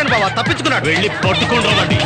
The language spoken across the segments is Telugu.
చూశాను బావా, తప్పించుకున్నాడు. వెళ్ళి పట్టుకొని రావండి.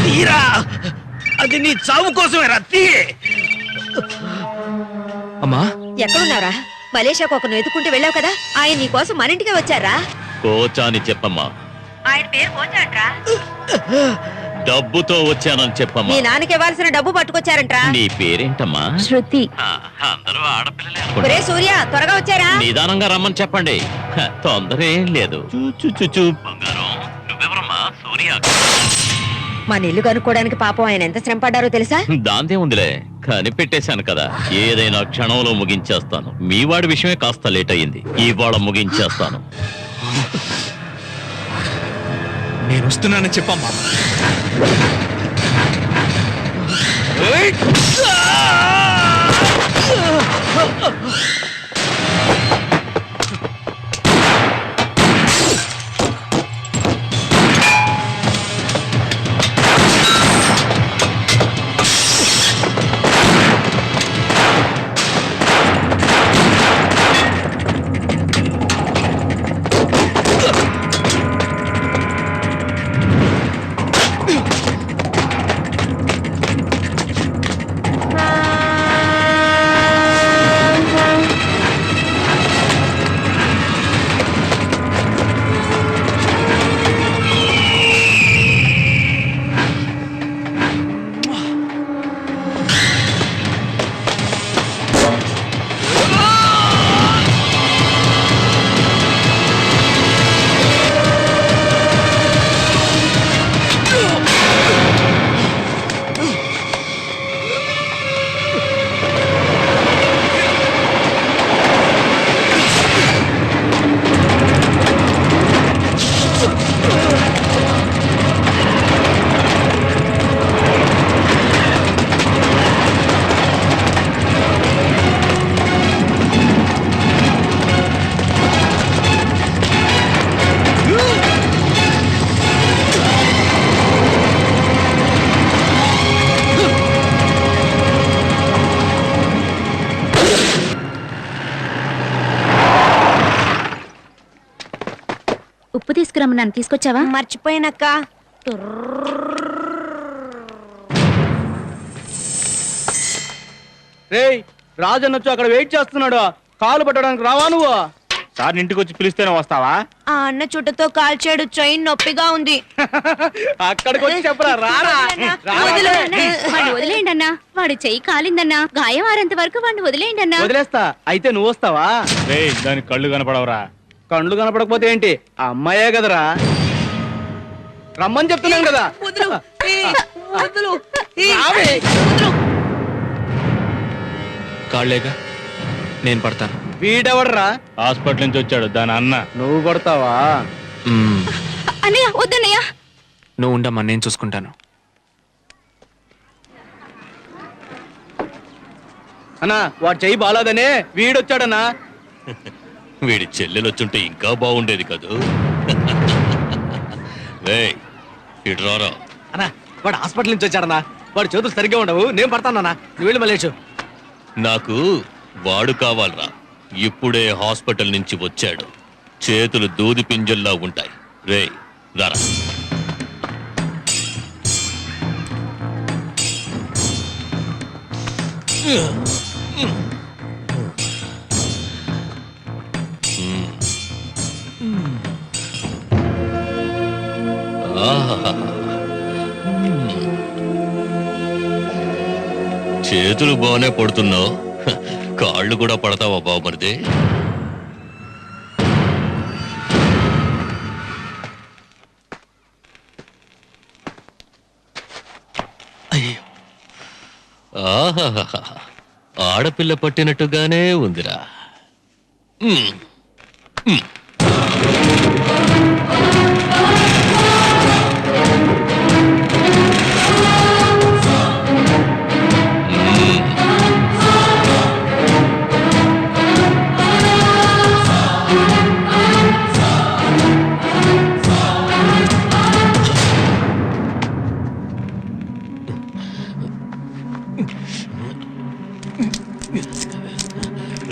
తీరా అది నీ చావు కోసమే రత్తి. అమ్మా ఎక్కడున్నారా? మలేషియాకు ఒకరు వెతుకుంటూ వెళ్ళావు కదా, ఆయన నీ కోసం మన ఇంటికే వచ్చారా? కోచా అని చెప్పమ్మా. ఆయన పేరు పోచాడ్రా. డబ్బుతో వచ్చానని మీ చెప్పమ్మా. నాన్నకి ఇవ్వాల్సిన డబ్బు పట్టుకొచ్చారంట్రా. నీ పేరేంటమ్మా? శృతి. అందరూ ఆడపిల్లలే ఒరే సూర్య, త్వరగా వచ్చారా? నిదానంగా రమ్మని చెప్పండి. తొందర ఏం లేదు. బంగారం, నువ్వెవరమ్మా? సూర్య. మన ఇల్లు కనుక్కోవడానికి పాపం ఆయన ఎంత శ్రమ పడ్డారో తెలుసా? దాందే ఉందిలే, కనిపెట్టేశాను కదా. ఏదైనా క్షణంలో ముగించేస్తాను. మీ వాడి విషయమే కాస్త లేట్ అయ్యింది. ఇవాళ ముగించేస్తాను. నేను వస్తున్నానని చెప్పమ్మా. ఉప్పు తీసుకురమ్మన్నాను, తీసుకొచ్చావా? మర్చిపోయినక్క. రేయ్, రాజన్నొచ్చు అక్కడ వెయిట్ చేస్తున్నాడు. కాలు పట్టడానికి రావా నువ్వు? సార్ ఇంటికి వచ్చి పిలిస్తేనే వస్తావా? ఆ అన్న చుట్టతో కాల్చాడు, చైన్ నొప్పిగా ఉంది. అక్కడికి వచ్చి చెప్పరా, రారా. వదిలు. వాడిని వదిలేయండి అన్నా, వాడి చెయ్యి కాలిందన్నా, గాయం ఆరేంత వరకు వాడిని వదిలేయండి అన్నా. వదిలేస్తా. అయితే నువ్వు వస్తావా? రేయ్, దానికి కళ్ళు కనపడవరా? కళ్ళు కనపడకపోతే ఏంటి, ఆ అమ్మాయే కదరా. రమ్మని చెప్తున్నాను కదా. వదిలు. వదిలు. రావే. కాళ్ళేగా, నేను పడతాను. వీడెవడరా? హాస్పిటల్ నుంచి వచ్చాడు, దాని అన్న. నువ్వు కొడతావా? అన్నయ్య వద్దన్నయ్య. నువ్వు ఉండమ్మా, నేను చూసుకుంటాను. అన్నా, వాడు చెయ్యి బాలేదనే వీడొచ్చాడన్నా. వీడి చెల్లెలొచ్చుంటే ఇంకా బాగుండేది కదూ. రేయ్, ఇటు రారా. అన్నా, వాడు హాస్పిటల్ నుంచి వచ్చాడన్నా. వాడు చేతులు సరిగ్గా ఉండవు, నేను పడతానన్నా. నువ్వు వెళ్ళి మళ్ళీ. నాకు వాడు కావాలరా. ఇప్పుడే హాస్పిటల్ నుంచి వచ్చాడు. చేతులు దూది పింజల్లా ఉంటాయి. రేయ్, రారా. చేతులు బాగానే పడుతున్నావు, కాళ్ళు కూడా పడతావా బాబుమరిది? ఆహాహా, ఆడపిల్ల పట్టినట్టుగానే ఉందిరా.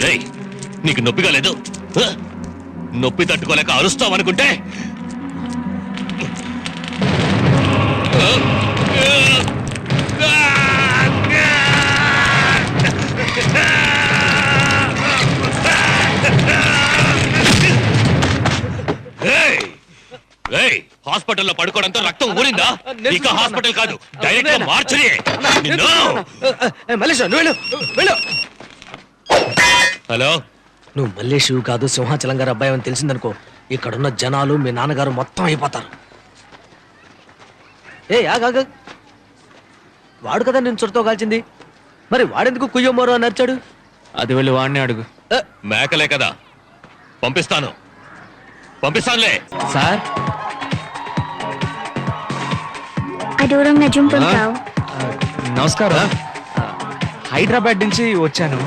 రేయ్, నీకు నొప్పిగా లేదు? నొప్పి తట్టుకోలేక అరుస్తావనుకుంటే హాస్పిటల్లో పడుకోవడంతో రక్తం ఊరిందా? ఇక హాస్పిటల్ కాదు, డైరెక్ట్ గా మార్చరీ. నిన్ను మల్లేష్ నువ్వు వెళ్ళు, వెళ్ళు. హలో, నువ్వు మల్లేష్ కాదు సింహాచలం గారు అబ్బాయి అని తెలిసిందనుకో, ఇక్కడున్న జనాలు మీ నాన్నగారు మొత్తం అయిపోతారు. ఏ ఆగా, వాడు కదా నేను చుట్టతో కాల్చింది, మరి వాడెందుకు కుయ్యమ్మోరు అని నడిచాడు? అది వెళ్ళి వాడిని అడుగు. మేకలే కదా, పంపిస్తానులే. సార్, నమస్కారం. హైదరాబాద్ నుంచి వచ్చాను.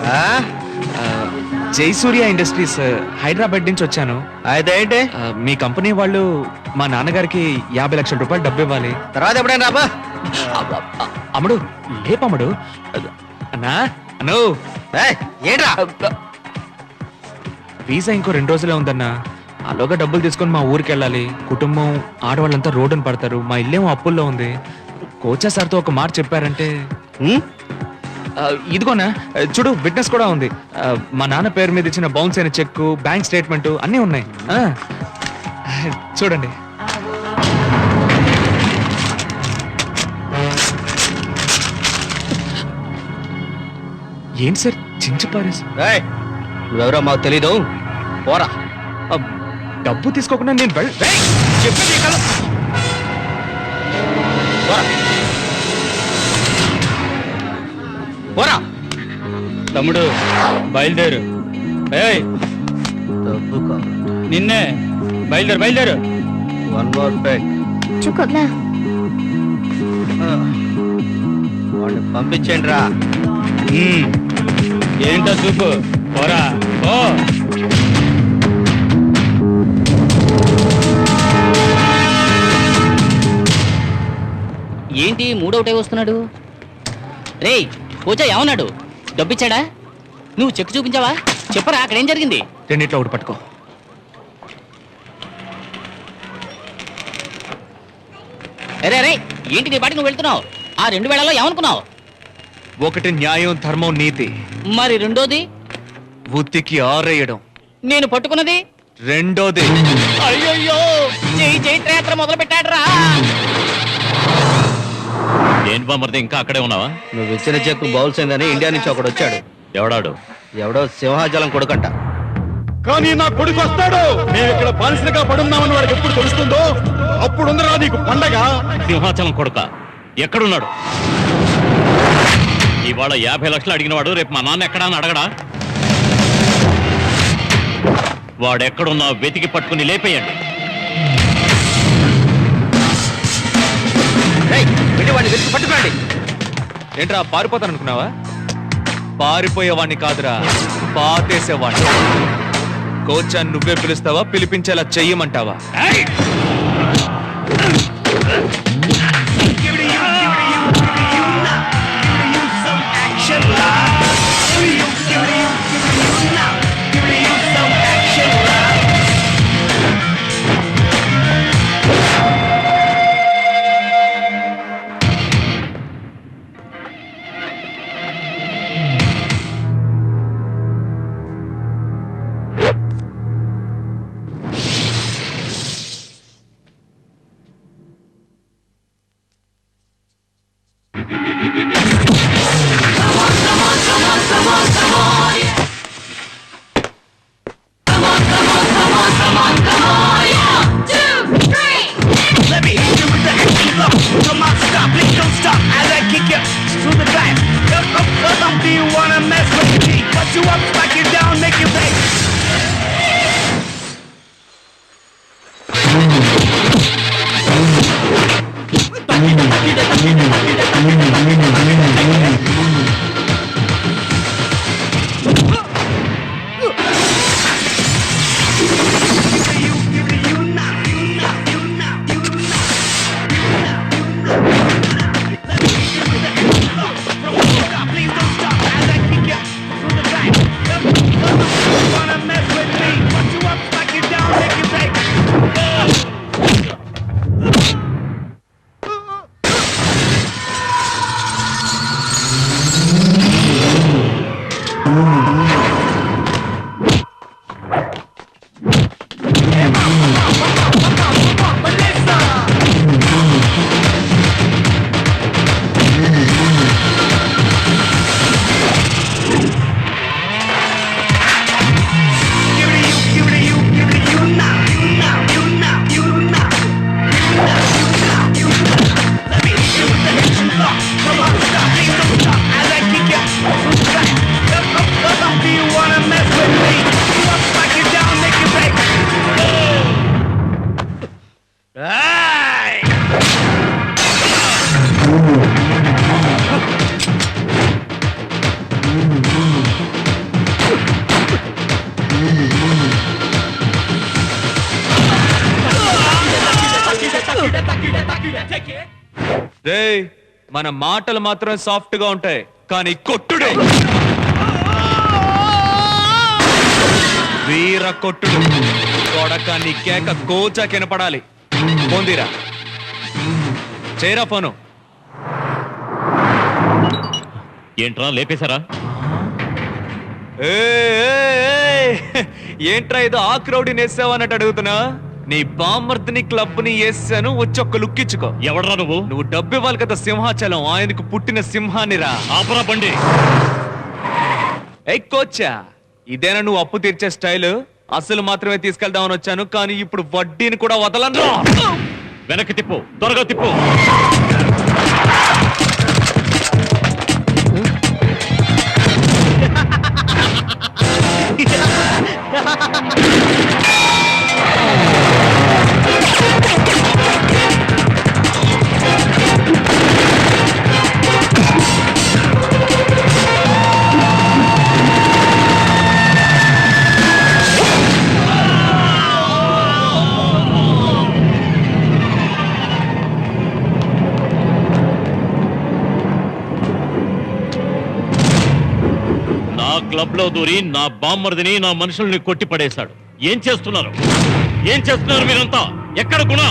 జయసూర్య ఇండస్ట్రీస్ హైదరాబాద్ నుంచి వచ్చాను. అయితే ఏంటి మీ కంపెనీ వాళ్ళు మా నాన్నగారికి 50 లక్షల రూపాయలు డబ్బు ఇవ్వాలి. తర్వాత ఎప్పుడైనా రాబా. అమ్ముడు లేపమ్ముడు. అన్నా అను, ఏంట్రా వీసా ఇంకో 2 రోజులే ఉందన్నా. అలాగా డబ్బులు తీసుకొని మా ఊరికి వెళ్ళాలి. కుటుంబం ఆడవాళ్ళంతా రోడ్డున పడతారు. మా ఇల్లేమో అప్పుల్లో ఉంది. కోచా సార్తో ఒక మాట చెప్పారంటే ఇదిగోనా చూడు, విట్నెస్ కూడా ఉంది. మా నాన్న పేరు మీద ఇచ్చిన బౌన్స్ అయిన చెక్, బ్యాంక్ స్టేట్మెంట్ అన్నీ ఉన్నాయి. చూడండి. ఏంటి సార్ చించి పారేసి? నువ్వెవరో మాకు తెలీదు, పోరా. డబ్బు తీసుకోకుండా నేను చెప్పేది కదా, పోరా పోరా. తమ్ముడు బయలుదేరు. డబ్బు కావాలి. నిన్నే బయలుదేరు. One more peg. వాడిని పంపించండి రా. ఏంటో చూపు, పోరా ఓ. ఏంటి మూడోటే వస్తున్నాడు? రేయ్ కోచా ఏమన్నాడు? డబ్బిచ్చాడా? నువ్వు చెక్ చూపించావా? చెప్పరా అక్కడేం జరిగింది? రెండిట్లో ఒకటి పట్టుకో. అరే రే, ఏంటి నీ పాటికి నువ్వు వెళ్తున్నావు? ఆ 2 వేళల్లో ఏమనుకున్నావు? ఒకటి న్యాయం, ధర్మం, నీతి. మరి రెండోది? ఉత్తికి ఆరేయడం. నేను పట్టుకున్నది రెండోది. అయ్యయ్యో, జైత్రయాత్ర మొదలు పెట్టాడురా. ఏం బామర్ది, ఇంకా అక్కడే ఉన్నావా? నువ్వు ఇచ్చిన చెక్ బౌల్స్ అయిందని ఇండియా నుంచి ఒకడు వచ్చాడు. ఎవడాడు? ఎవడో సింహాచలం కొడుకంట. కానీ నా కొడుకు వస్తాడు. మేము ఇక్కడ బానిసలుగా పడున్నామని వాడికి ఎప్పుడు తెలుస్తుందో అప్పుడుందరా నీకు పండగ. సింహాచలం కొడుక ఎక్కడున్నాడు? ఇవాళ 50 లక్షలు అడిగిన వాడు రేపు మా నాన్న ఎక్కడా అని అడగడా? వాడెక్కడున్నా వెతికి పట్టుకుని లేపేయండి. వాడిని వెతికి పట్టుకోండి. ఏంట్రా పారిపోతాను అనుకున్నావా? పారిపోయేవాడిని కాదురా, పాతేసేవాడిని. కోచా నువ్వే పిలుస్తావా, పిలిపించేలా చెయ్యమంటావా? మన మాటలు మాత్రం సాఫ్ట్ గా ఉంటాయి, కానీ కొట్టుడే వీర కొట్టుడు. కొడక నీ కేక కోచా కినపడాలి. పొందిరా, చేరా ఫోను. ఏంట్రా లేపేశారా? ఏంట్రా ఇది ఆ క్రౌడ్ వేసావు అన్నట్టు అడుగుతున్నా? నీ బామ్మర్దిని క్లబ్ ని వేసాను, వచ్చి ఒక్క లుక్ ఇచ్చుకో. ఎవడరా నువ్వు? నువ్వు డబ్బు ఇవ్వాలి కదా సింహాచలం, ఆయనకు పుట్టిన సింహానిరా. ఆపరా బండి. కోచ్చా, ఇదేనా నువ్వు అప్పు తీర్చే స్టైల్? అసలు మాత్రమే తీసుకెళ్దామని వచ్చాను, కానీ ఇప్పుడు వడ్డీని కూడా వదలను. వెనక్కి తిప్పు, త్వరగా తిప్పు. క్లబ్ లో దూరి నా బామ్మర్దిని, నా మనుషుల్ని కొట్టి పడేశాడు. ఏం చేస్తున్నారు? ఏం చేస్తున్నారు మీరంతా? ఎక్కడ గుణ?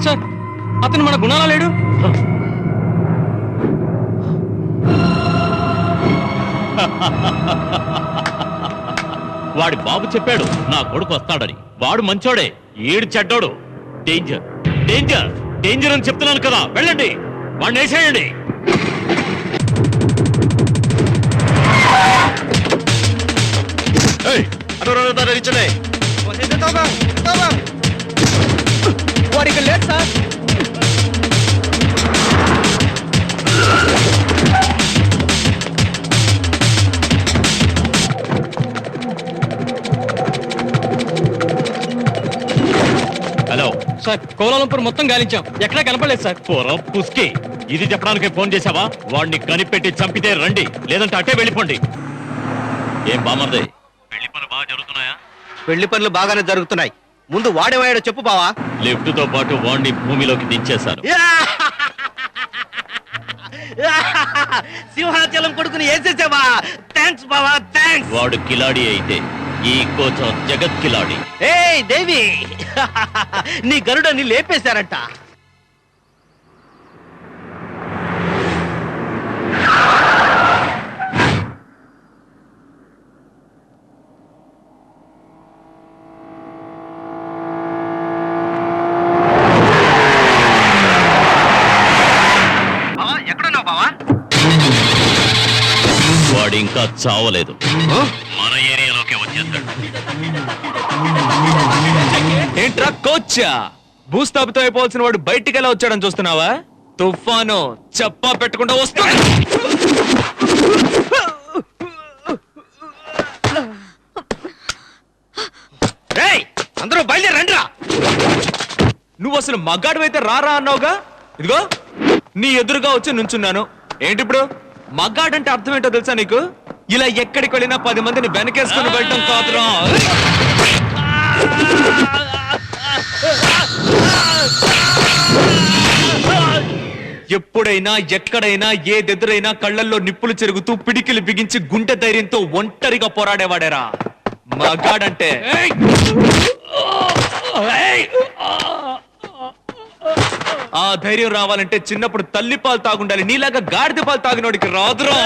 సార్, అతను మన గుణాలా లేడు. వాడి బాబు చెప్పాడు నా కొడుకు వస్తాడని. వాడు మంచోడే, ఏడు చెడ్డోడు. డేంజర్ డేంజర్ డేంజర్ అని చెప్తున్నాను కదా. వెళ్ళండి, వాడిని వేసేయండి. వాడికి లేదు సార్. హలో సార్, కోలాలంపూర్ మొత్తం గాలించాం, ఎక్కడా కనపడలేదు సార్. పోరా పుస్కి, ఇది చెప్పడానికి ఫోన్ చేశావా? వాడిని కనిపెట్టి చంపితే రండి, లేదంటే అట్టే వెళ్ళిపోండి. ఏం బామర్దే, పెళ్లి పనులు బాగా జరుగుతున్నాయా? పెళ్లి పనులు బాగానే జరుగుతున్నాయి. ముందు వాడేవాడో చెప్పు బావా. లిఫ్ట్ తో పాటు వాడిని భూమిలోకి దించేశాను. సింహాచలం కొడుకుని వేసేసావా? థ్యాంక్స్ బావా, థ్యాంక్స్. వాడు కిలాడి అయితే ఈ కోచ జగత్ కిలాడి. ఏయ్ దేవి, నీ గరుడని లేపేశారంట. వాడు ఇంకా చావలేదు, మన ఏరియాలోకి వచ్చేస్తాడు. ఏంట్రా కోచ్చా, భూస్థాపితం అయిపోవాల్సిన వాడు బయటికి ఎలా వచ్చాడని చూస్తున్నావా? తుఫాను చెప్పా పెట్టకుండా వస్తా. అందరూ బయలుదేరండి రా. నువ్వు అసలు మగాడివైతే రారా అన్నావుగా, ఇదిగో నీ ఎదురుగా వచ్చి నుంచున్నాను. ఏంటి ఇప్పుడు? మగాడంటే అర్థం ఏంటో తెలుసా నీకు? ఇలా ఎక్కడికి వెళ్ళినా 10 మందిని వెనకేసుకుని వెళ్ళటం కాదురా. ఎప్పుడైనా ఎక్కడైనా ఏదెదురైనా కళ్ళల్లో నిప్పులు చెరుగుతూ పిడికిలు బిగించి గుండె ధైర్యంతో ఒంటరిగా పోరాడేవాడేరా మగాడంటే. ఆ ధైర్యం రావాలంటే చిన్నప్పుడు తల్లి పాలు తాగుండాలి, నీలాగా గాడిద పాలు తాగినోడికి రాదురా.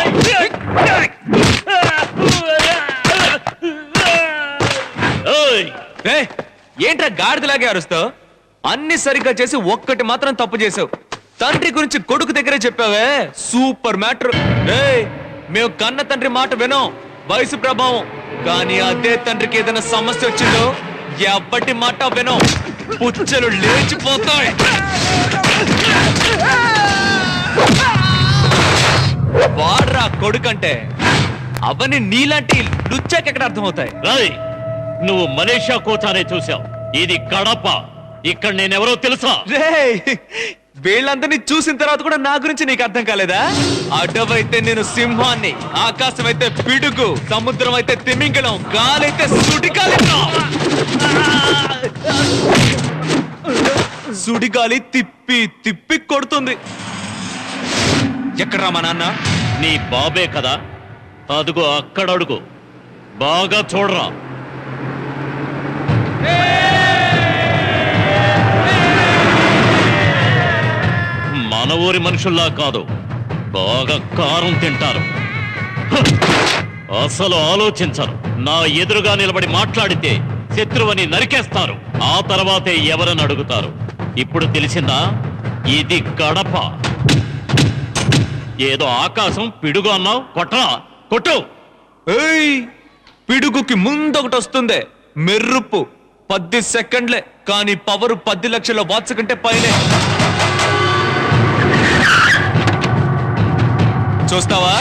ఏంట్రా గాడిదలాగే అరుస్తావు? అన్ని సరిగ్గా చేసి ఒక్కటి మాత్రం తప్పు చేసావు. తండ్రి గురించి కొడుకు దగ్గరే చెప్పావే, సూపర్ మ్యాటర్. మేము కన్న తండ్రి మాట వినం, వయసు ప్రభావం. కానీ అదే తండ్రికి ఏదైనా సమస్య వచ్చిందో ఎవ్వటి మాట వినం, పుచ్చలు లేచిపోతాయి. వాడ్రా కొడుకంటే. అవన్నీ నీలాంటి లుచ్చాకెక్కడ అర్థమవుతాయి? రాయ్, నువ్వు మలేషియా కోచానే చూసావు, ఇది కడప. ఇక్కడ నేనెవరో తెలుసా? వీళ్ళందరినీ చూసిన తర్వాత కూడా నా గురించి నీకు అర్థం కాలేదా? అడవైతే నేను సింహాన్ని, ఆకాశం అయితే పిడుగు, సముద్రం అయితే తిమింగలం, గాలైతే సుడిగాలి. సుడిగాలి తిప్పి తిప్పి కొడుతుంది. ఎక్కడ్రా మా నాన్న? నీ బాబే కదా, అదుగో అక్కడ అడుగు, బాగా చూడరా. మన ఊరి మనుషుల్లా కాదు, బాగా కారం తింటారు. హ! అసలు ఆలోచించరు. నా ఎదురుగా నిలబడి మాట్లాడితే శత్రువని నరికేస్తారు. ఆ తర్వాతే ఎవరని అడుగుతారు. ఇప్పుడు తెలిసిందా, ఇది గడప. ఏదో ఆకాశం పిడుగు అన్నావు, కొట్టరా, కొట్టు. ఏయ్, పిడుగుకి ముందొకటి వస్తుంది, మెరుపు. 10 సెకండ్లే, కానీ పవర్ 10 లక్షల వాట్స్ కంటే పైనే. చూస్తావా?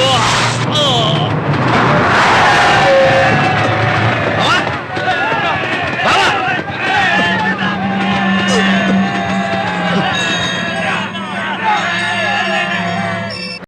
Ah!